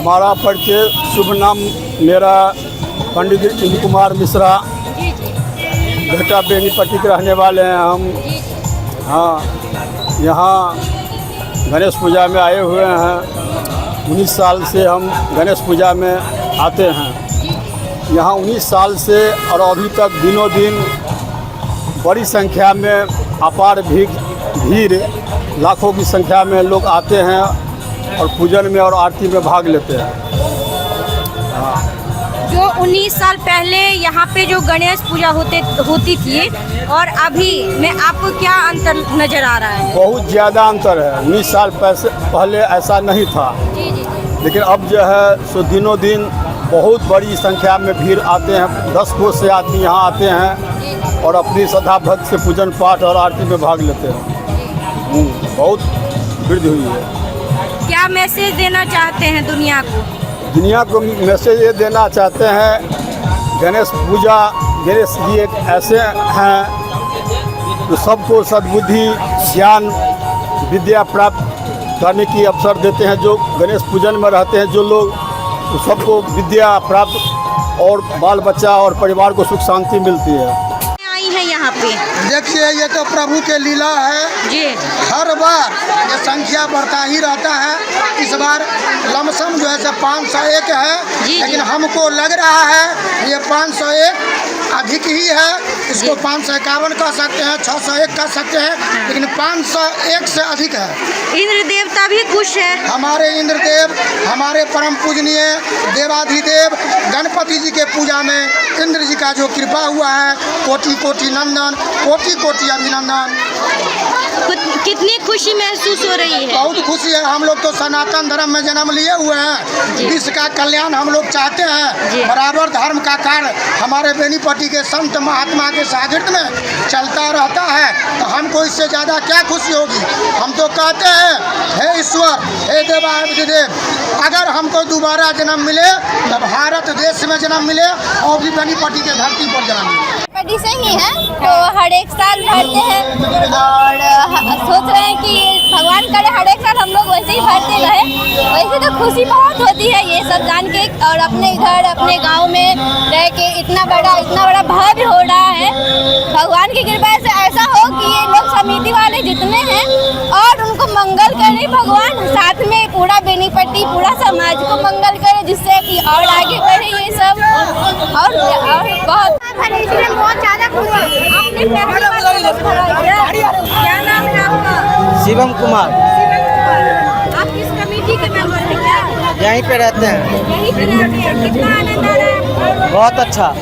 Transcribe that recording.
हमारा परिचय, शुभ नाम मेरा पंडित इंदु कुमार मिश्रा, घटा बेनीपट्टी के रहने वाले हैं हम। हाँ, यहाँ गणेश पूजा में आए हुए हैं। 19 साल से हम गणेश पूजा में आते हैं। यहाँ 19 साल से और अभी तक दिनों दिन बड़ी संख्या में अपार भीड़ लाखों की संख्या में लोग आते हैं और पूजन में और आरती में भाग लेते हैं। जो 19 साल पहले यहाँ पे जो गणेश पूजा होती थी और अभी में आपको क्या अंतर नजर आ रहा है? बहुत ज़्यादा अंतर है। 19 साल पहले ऐसा नहीं था। जी। लेकिन अब जो है सो दिनों दिन बहुत बड़ी संख्या में भीड़ आते हैं। 10 कोस से आदमी यहाँ आते हैं और अपनी श्रद्धा भक्ति से पूजन पाठ और आरती में भाग लेते हैं। बहुत वृद्धि हुई है। क्या मैसेज देना चाहते हैं दुनिया को? दुनिया को मैसेज ये देना चाहते हैं, गणेश जी एक ऐसे हैं जो सबको सद्बुद्धि, ज्ञान, विद्या प्राप्त करने की अवसर देते हैं। जो गणेश पूजन में रहते हैं जो लोग, तो सबको विद्या प्राप्त और बाल बच्चा और परिवार को सुख शांति मिलती है। आई है यहाँ पे, देखिए ये तो प्रभु के लीला है जी। हर बार ये संख्या बढ़ता ही रहता है। इस बार लमसम जो है 501 है, जी, लेकिन जी। हमको लग रहा है ये 501 अधिक ही है। इसको 551 कह सकते हैं, 601 कह सकते हैं, लेकिन 501 से अधिक है। इंद्र देवता भी खुश है। हमारे इंद्रदेव, हमारे परम पूजनीय देवाधिदेव गणपति जी के पूजा में इंद्र जी का जो कृपा हुआ है, कोटि कोटि नंदन, कोटि कोटि अभिनंदन। कितनी खुशी महसूस हो रही है? बहुत खुशी है। हम लोग तो सनातन धर्म में जन्म लिए हुए हैं। विश्व का कल्याण हम लोग चाहते हैं। बराबर धर्म का कार्य हमारे बेनीपट्टी के संत महात्मा के सागिर्द में चलता रहता है, तो हमको इससे ज़्यादा क्या खुशी होगी। हम तो कहते हैं, हे ईश्वर, हे देवाधिदेव, अगर हमको दोबारा जन्म मिले तो भारत देश में जन्म मिले और भी बेनीपट्टी के धरती पर जन्म मिले। बेनीपट्टी से ही है, तो हर एक साल भरते हैं और सोच रहे हैं कि भगवान करे हर एक साल हम लोग वैसे ही भरते रहे। वैसे तो खुशी बहुत होती है ये सब जान के, और अपने घर अपने गांव में रह के इतना बड़ा भव्य हो रहा है। भगवान की कृपा से ऐसा हो कि ये लोग समिति वाले जितने हैं और उनको मंगल करे भगवान, साथ में पूरा बेनीपट्टी पूरा समाज को मंगल करे, जिससे कि और आगे बढ़े ये सब। और बहुत ज़्यादा खुशी। क्या नाम है आपका? शिवम कुमार। आप किस कमेटी के मेंबर हैं? क्या यहीं पे रहते हैं। यहीं पे रहते हैं? कितना आनंद आ रहा है? बहुत अच्छा।